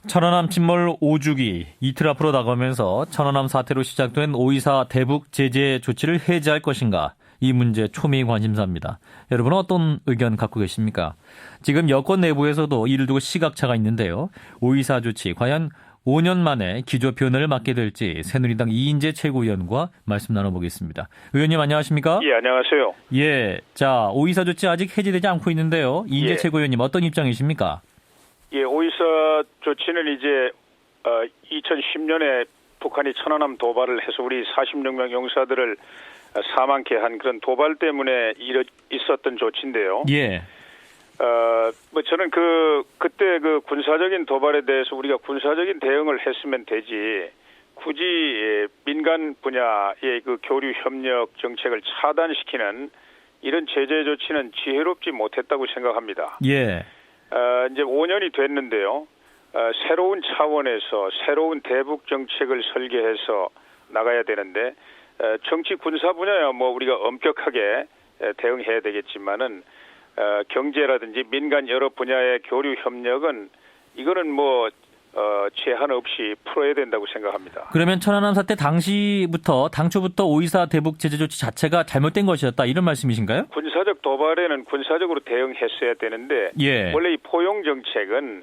천안함 침몰 5주기 이틀 앞으로 다가오면서 천안함 사태로 시작된 5.24 대북 제재 조치를 해제할 것인가, 이 문제 초미의 관심사입니다. 여러분은 어떤 의견 갖고 계십니까? 지금 여권 내부에서도 이를 두고 시각차가 있는데요. 5.24 조치 과연 5년 만에 기조 변화를 맞게 될지 새누리당 이인재 최고위원과 말씀 나눠보겠습니다. 의원님 안녕하십니까? 예, 안녕하세요. 예, 자 5.24 조치 아직 해제되지 않고 있는데요. 이인재 최고위원님 어떤 입장이십니까? 예, 5.24 조치는 이제 2010년에 북한이 천안함 도발을 해서 우리 46명 용사들을 사망케 한 그런 도발 때문에 있었던 조치인데요. 예. 뭐 저는 그때 그 군사적인 도발에 대해서 우리가 군사적인 대응을 했으면 되지, 굳이 민간 분야의 그 교류 협력 정책을 차단시키는 이런 제재 조치는 지혜롭지 못했다고 생각합니다. 예. 이제 5년이 됐는데요. 새로운 차원에서 새로운 대북 정책을 설계해서 나가야 되는데, 정치 군사 분야야 뭐 우리가 엄격하게 대응해야 되겠지만은, 경제라든지 민간 여러 분야의 교류 협력은 이거는 뭐 제한 없이 풀어야 된다고 생각합니다. 그러면 천안함 사태 당초부터 5.24 대북 제재 조치 자체가 잘못된 것이었다, 이런 말씀이신가요? 군사적 도발에는 군사적으로 대응했어야 되는데, 예. 원래 이 포용 정책은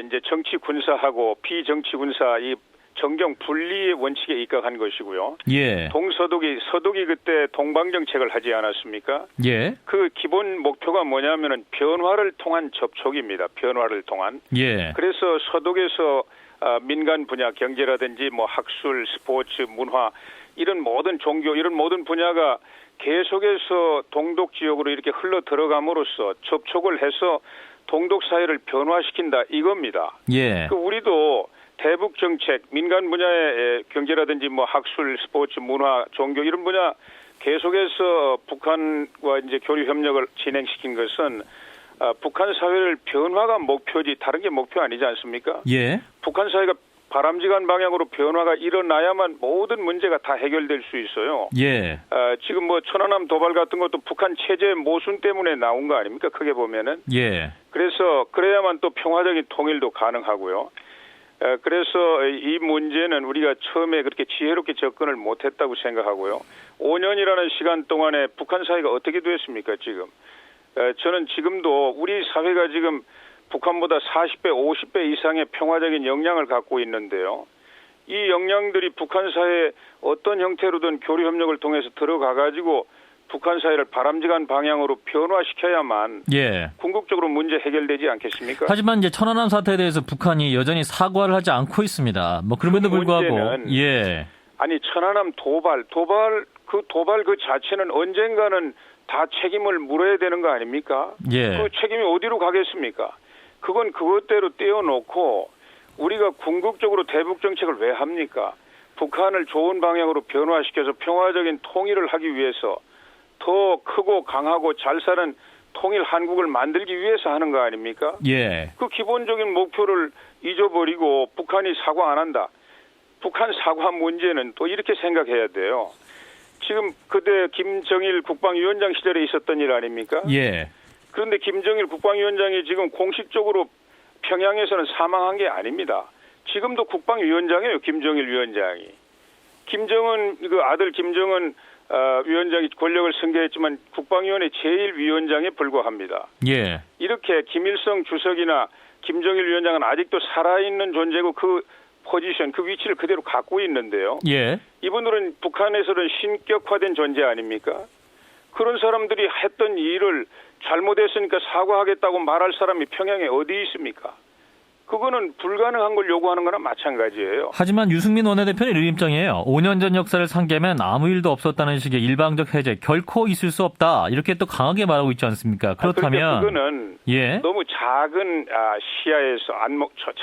이제 정치 군사하고 비정치 군사 이 정경 분리의 원칙에 입각한 것이고요. 예. 서독이 그때 동방 정책을 하지 않았습니까? 예. 그 기본 목표가 뭐냐면은 변화를 통한 접촉입니다. 변화를 통한. 예. 그래서 서독에서 민간 분야, 경제라든지 뭐 학술, 스포츠, 문화, 이런 모든 종교, 이런 모든 분야가 계속해서 동독 지역으로 이렇게 흘러 들어감으로써 접촉을 해서 동독 사회를 변화시킨다, 이겁니다. 예. 우리도 대북 정책, 민간 분야의 경제라든지 뭐 학술, 스포츠, 문화, 종교 이런 분야 계속해서 북한과 이제 교류 협력을 진행시킨 것은 북한 사회를 변화가 목표지 다른 게 목표 아니지 않습니까? 예. 북한 사회가 바람직한 방향으로 변화가 일어나야만 모든 문제가 다 해결될 수 있어요. 예. 지금 뭐 천안함 도발 같은 것도 북한 체제 모순 때문에 나온 거 아닙니까? 크게 보면은. 예. 그래서 그래야만 또 평화적인 통일도 가능하고요. 그래서 이 문제는 우리가 처음에 그렇게 지혜롭게 접근을 못했다고 생각하고요. 5년이라는 시간 동안에 북한 사회가 어떻게 됐습니까, 지금? 저는 지금도 우리 사회가 지금 북한보다 40배, 50배 이상의 평화적인 역량을 갖고 있는데요. 이 역량들이 북한 사회에 어떤 형태로든 교류 협력을 통해서 들어가가지고 북한 사회를 바람직한 방향으로 변화시켜야만 예. 궁극적으로 문제 해결되지 않겠습니까? 하지만 이제 천안함 사태에 대해서 북한이 여전히 사과를 하지 않고 있습니다. 뭐 그럼에도 불구하고 예. 아니 천안함 도발 그 자체는 언젠가는 다 책임을 물어야 되는 거 아닙니까? 예. 그 책임이 어디로 가겠습니까? 그건 그것대로 떼어놓고 우리가 궁극적으로 대북 정책을 왜 합니까? 북한을 좋은 방향으로 변화시켜서 평화적인 통일을 하기 위해서 더 크고 강하고 잘 사는 통일 한국을 만들기 위해서 하는 거 아닙니까? 예. 그 기본적인 목표를 잊어버리고 북한이 사과 안 한다. 북한 사과 문제는 또 이렇게 생각해야 돼요. 지금 그때 김정일 국방위원장 시절에 있었던 일 아닙니까? 예. 그런데 김정일 국방위원장이 지금 공식적으로 평양에서는 사망한 게 아닙니다. 지금도 국방위원장이에요, 김정일 위원장이. 김정은 그 아들 김정은 위원장이 권력을 승계했지만 국방위원회 제1위원장에 불과합니다. 예. 이렇게 김일성 주석이나 김정일 위원장은 아직도 살아있는 존재고 그 포지션, 그 위치를 그대로 갖고 있는데요. 예. 이분들은 북한에서는 신격화된 존재 아닙니까? 그런 사람들이 했던 일을 잘못했으니까 사과하겠다고 말할 사람이 평양에 어디 있습니까? 그거는 불가능한 걸 요구하는 거나 마찬가지예요. 하지만 유승민 원내대표는 이런 입장이에요. 5년 전 역사를 상기하면 아무 일도 없었다는 식의 일방적 해제 결코 있을 수 없다, 이렇게 또 강하게 말하고 있지 않습니까? 그렇다면 그거는 예. 너무 작은 시야에서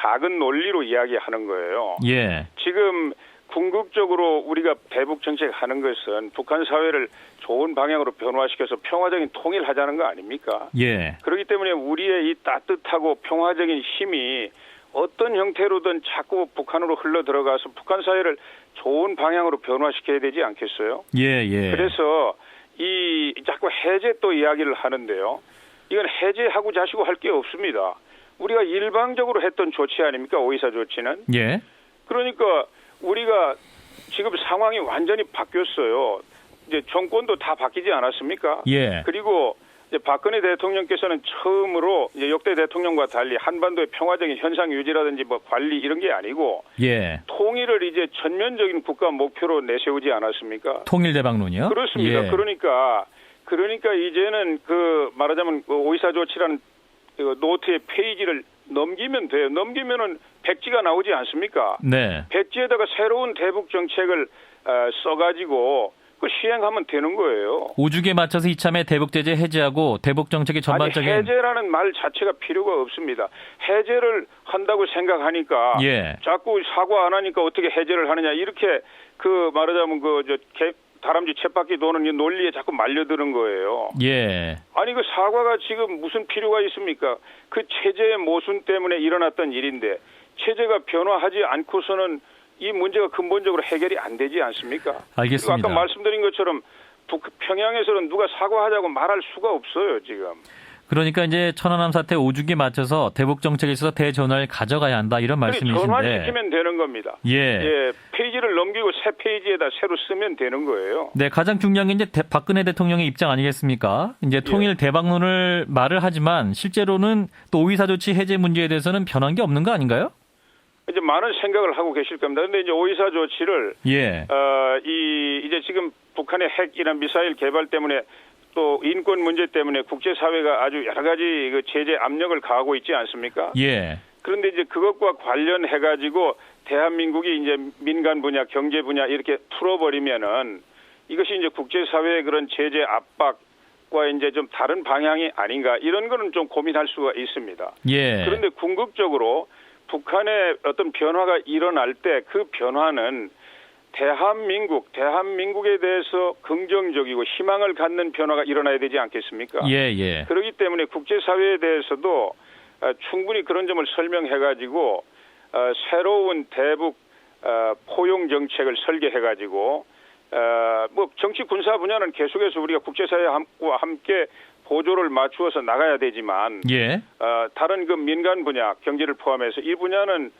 작은 논리로 이야기하는 거예요. 예. 지금 궁극적으로 우리가 대북 정책하는 것은 북한 사회를 좋은 방향으로 변화시켜서 평화적인 통일하자는 거 아닙니까? 예. 그렇기 때문에 우리의 이 따뜻하고 평화적인 힘이 어떤 형태로든 자꾸 북한으로 흘러 들어가서 북한 사회를 좋은 방향으로 변화시켜야 되지 않겠어요? 예, 예. 그래서 자꾸 해제 또 이야기를 하는데요. 이건 해제하고 자시고 할 게 없습니다. 우리가 일방적으로 했던 조치 아닙니까? 오이사 조치는. 예. 그러니까 우리가 지금 상황이 완전히 바뀌었어요. 이제 정권도 다 바뀌지 않았습니까? 예. 그리고 이제 박근혜 대통령께서는 처음으로 이제 역대 대통령과 달리 한반도의 평화적인 현상 유지라든지 뭐 관리 이런 게 아니고 예. 통일을 이제 전면적인 국가 목표로 내세우지 않았습니까? 통일대박론이요? 그렇습니다. 예. 그러니까 이제는 그 말하자면 그 오이사 조치라는 그 노트의 페이지를 넘기면 돼요. 넘기면은 백지가 나오지 않습니까? 네. 백지에다가 새로운 대북 정책을 써가지고 그 시행하면 되는 거예요. 5주기에 맞춰서 이참에 대북 제재 해제하고 대북 정책의 전반적인 아니, 해제라는 말 자체가 필요가 없습니다. 해제를 한다고 생각하니까 예. 자꾸 사과 안 하니까 어떻게 해제를 하느냐 이렇게 그 말하자면 다람쥐 쳇바퀴 도는 이 논리에 자꾸 말려드는 거예요. 예. 아니 그 사과가 지금 무슨 필요가 있습니까? 그 체제의 모순 때문에 일어났던 일인데 체제가 변화하지 않고서는 이 문제가 근본적으로 해결이 안 되지 않습니까? 알겠습니다. 아까 말씀드린 것처럼 평양에서는 누가 사과하자고 말할 수가 없어요, 지금. 그러니까 이제 천안함 사태 5주기에 맞춰서 대북 정책에 있어서 대전환을 가져가야 한다 이런 말씀이신데. 전환시키면 되는 겁니다. 예. 페이지를 넘기고 새 페이지에다 새로 쓰면 되는 거예요. 네, 가장 중요한 게 이제 박근혜 대통령의 입장 아니겠습니까? 이제 통일 대박론을 말을 하지만 실제로는 또 오이사 조치 해제 문제에 대해서는 변한 게 없는 거 아닌가요? 이제 많은 생각을 하고 계실 겁니다. 그런데 이제 오이사 조치를 이제 지금 북한의 핵이나 미사일 개발 때문에 또 인권 문제 때문에 국제사회가 아주 여러 가지 그 제재 압력을 가하고 있지 않습니까? 예. 그런데 이제 그것과 관련해 가지고 대한민국이 이제 민간 분야, 경제 분야 이렇게 풀어버리면은 이것이 이제 국제사회의 그런 제재 압박과 이제 좀 다른 방향이 아닌가 이런 거는 좀 고민할 수가 있습니다. 예. 그런데 궁극적으로 북한의 어떤 변화가 일어날 때 그 변화는 대한민국에 대해서 긍정적이고 희망을 갖는 변화가 일어나야 되지 않겠습니까? 예. 그렇기 때문에 국제사회에 대해서도 충분히 그런 점을 설명해가지고 새로운 대북 포용 정책을 설계해가지고 뭐 정치 군사 분야는 계속해서 우리가 국제사회와 함께 보조를 맞추어서 나가야 되지만 다른 그 민간 분야 경제를 포함해서 이 분야는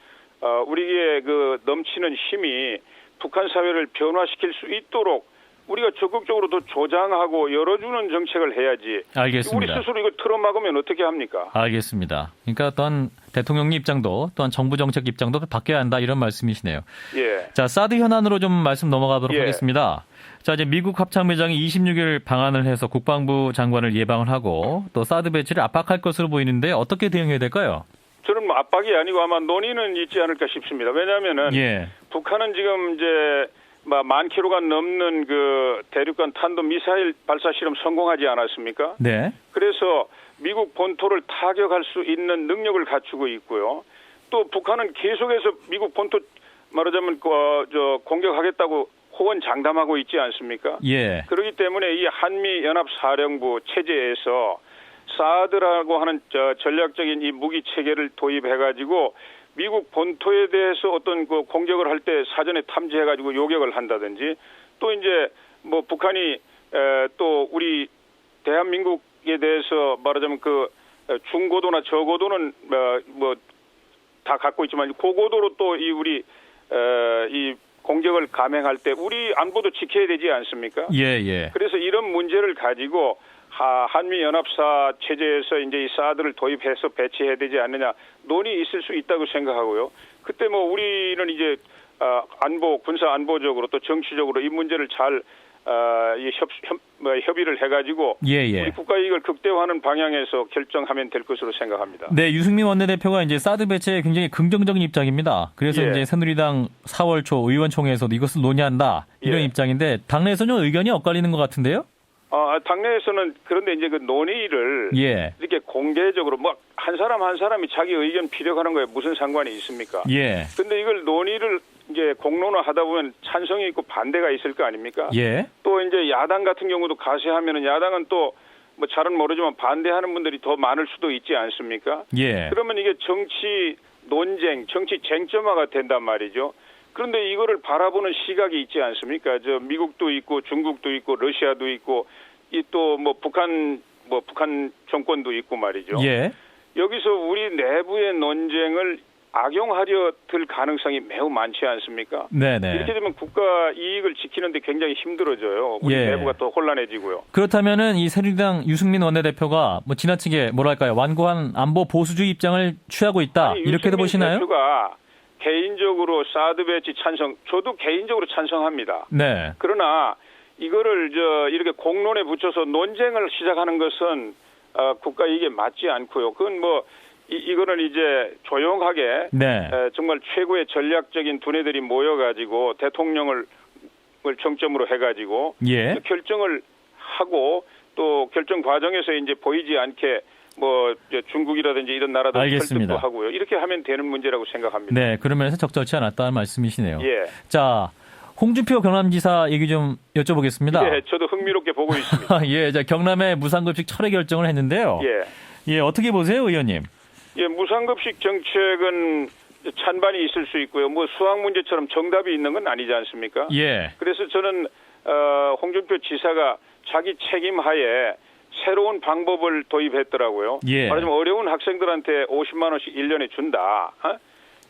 우리의 그 넘치는 힘이 북한 사회를 변화시킬 수 있도록 우리가 적극적으로 더 조장하고 열어주는 정책을 해야지. 알겠습니다. 우리 스스로 이거 틀어막으면 어떻게 합니까? 알겠습니다. 그러니까 또한 대통령 입장도 또한 정부 정책 입장도 바뀌어야 한다 이런 말씀이시네요. 예. 자, 사드 현안으로 좀 말씀 넘어가도록 하겠습니다. 자, 이제 미국 합참의장이 26일 방한을 해서 국방부 장관을 예방을 하고 또 사드 배치를 압박할 것으로 보이는데 어떻게 대응해야 될까요? 저는 뭐 압박이 아니고 아마 논의는 있지 않을까 싶습니다. 왜냐하면은 북한은 지금 이제 10,000km가 넘는 그 대륙간 탄도 미사일 발사 실험 성공하지 않았습니까? 네. 그래서 미국 본토를 타격할 수 있는 능력을 갖추고 있고요. 또 북한은 계속해서 미국 본토 말하자면 공격하겠다고 호언장담하고 있지 않습니까? 그렇기 때문에 이 한미연합사령부 체제에서 사드라고 하는 전략적인 이 무기 체계를 도입해가지고 미국 본토에 대해서 어떤 그 공격을 할 때 사전에 탐지해가지고 요격을 한다든지 또 이제 뭐 북한이 또 우리 대한민국에 대해서 말하자면 그 중고도나 저고도는 뭐 다 갖고 있지만 고고도로 또 이 우리 이 공격을 감행할 때 우리 안보도 지켜야 되지 않습니까? 그래서 이런 문제를 가지고 한미연합사 체제에서 이제 이 사드를 도입해서 배치해야 되지 않느냐 논의 있을 수 있다고 생각하고요. 그때 뭐 우리는 이제 군사 안보적으로 또 정치적으로 이 문제를 잘 협의를 해가지고 우리 국가 이익을 극대화하는 방향에서 결정하면 될 것으로 생각합니다. 네, 유승민 원내대표가 이제 사드 배치에 굉장히 긍정적인 입장입니다. 그래서 이제 새누리당 4월 초 의원총회에서도 이것을 논의한다 이런 입장인데 당내에서는 의견이 엇갈리는 것 같은데요? 당내에서는 그런데 이제 그 논의를 이렇게 공개적으로 뭐 한 사람 한 사람이 자기 의견 피력하는 거에 무슨 상관이 있습니까? 근데 이걸 논의를 이제 공론화하다 보면 찬성이 있고 반대가 있을 거 아닙니까? 또 이제 야당 같은 경우도 가세하면은 야당은 또 뭐 잘은 모르지만 반대하는 분들이 더 많을 수도 있지 않습니까? 그러면 이게 정치 논쟁, 정치 쟁점화가 된단 말이죠. 그런데 이거를 바라보는 시각이 있지 않습니까? 미국도 있고 중국도 있고 러시아도 있고 이 또 뭐 북한 정권도 있고 말이죠. 여기서 우리 내부의 논쟁을 악용하려 들 가능성이 매우 많지 않습니까? 네네. 이렇게 되면 국가 이익을 지키는데 굉장히 힘들어져요. 우리 예. 내부가 또 혼란해지고요. 그렇다면은 이 새누리당 유승민 원내대표가 뭐 지나치게 뭐랄까요 완고한 안보 보수주의 입장을 취하고 있다 아니, 이렇게도 유승민 보시나요? 대표가 개인적으로 사드 배치 찬성, 저도 개인적으로 찬성합니다. 네. 그러나 이거를 이렇게 공론에 붙여서 논쟁을 시작하는 것은 국가 이익에 맞지 않고요. 그건 뭐 이거는 이제 조용하게 네. 정말 최고의 전략적인 두뇌들이 모여가지고 대통령을 정점으로 해가지고 예. 결정을 하고 또 결정 과정에서 이제 보이지 않게 뭐 중국이라든지 이런 나라들 알겠습니다. 설득도 하고요. 이렇게 하면 되는 문제라고 생각합니다. 네. 그런 면에서 적절치 않았다는 말씀이시네요. 예. 자, 홍준표 경남지사 얘기 좀 여쭤보겠습니다. 예, 저도 흥미롭게 보고 있습니다. 예, 자, 경남의 무상급식 철회 결정을 했는데요. 예. 예, 어떻게 보세요, 의원님? 예, 무상급식 정책은 찬반이 있을 수 있고요. 뭐 수학 문제처럼 정답이 있는 건 아니지 않습니까? 예. 그래서 저는 홍준표 지사가 자기 책임하에 새로운 방법을 도입했더라고요. 예. 말하자면 어려운 학생들한테 50만 원씩 1년에 준다.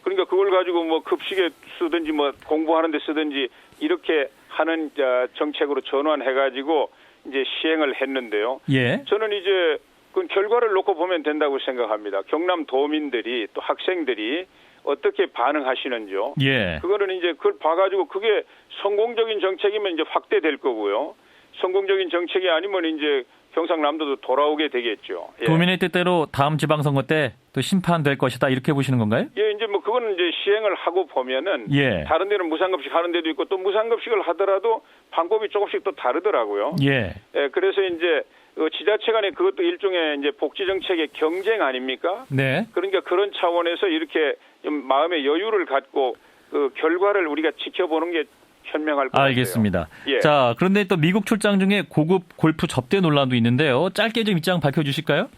그러니까 그걸 가지고 뭐 급식에 쓰든지 뭐 공부하는 데 쓰든지 이렇게 하는 정책으로 전환해가지고 이제 시행을 했는데요. 예. 저는 이제 그 결과를 놓고 보면 된다고 생각합니다. 경남 도민들이 또 학생들이 어떻게 반응하시는지요. 예. 그거는 이제 그걸 봐가지고 그게 성공적인 정책이면 이제 확대될 거고요. 성공적인 정책이 아니면 이제 경상남도도 돌아오게 되겠죠. 예. 도민의 뜻대로 다음 지방선거 때 또 심판될 것이다 이렇게 보시는 건가요? 예, 이제 뭐 그거는 이제 시행을 하고 보면은 예. 다른 데는 무상급식 하는 데도 있고 또 무상급식을 하더라도 방법이 조금씩 또 다르더라고요. 예. 예, 그래서 이제 지자체 간에 그것도 일종의 이제 복지 정책의 경쟁 아닙니까? 네. 그러니까 그런 차원에서 이렇게 좀 마음의 여유를 갖고 그 결과를 우리가 지켜보는 게 현명할 것 같아요. 알겠습니다. 예. 자, 그런데 또 미국 출장 중에 고급 골프 접대 논란도 있는데요. 짧게 좀 입장 밝혀주실까요?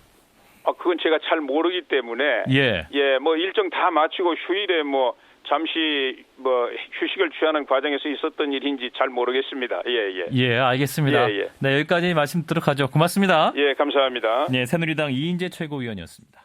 그건 제가 잘 모르기 때문에 예. 예, 뭐 일정 다 마치고 휴일에 뭐 잠시 뭐 휴식을 취하는 과정에서 있었던 일인지 잘 모르겠습니다. 예, 예. 예, 알겠습니다. 예, 예. 네, 여기까지 말씀 듣도록 하죠. 고맙습니다. 예, 감사합니다. 네, 새누리당 이인재 최고위원이었습니다.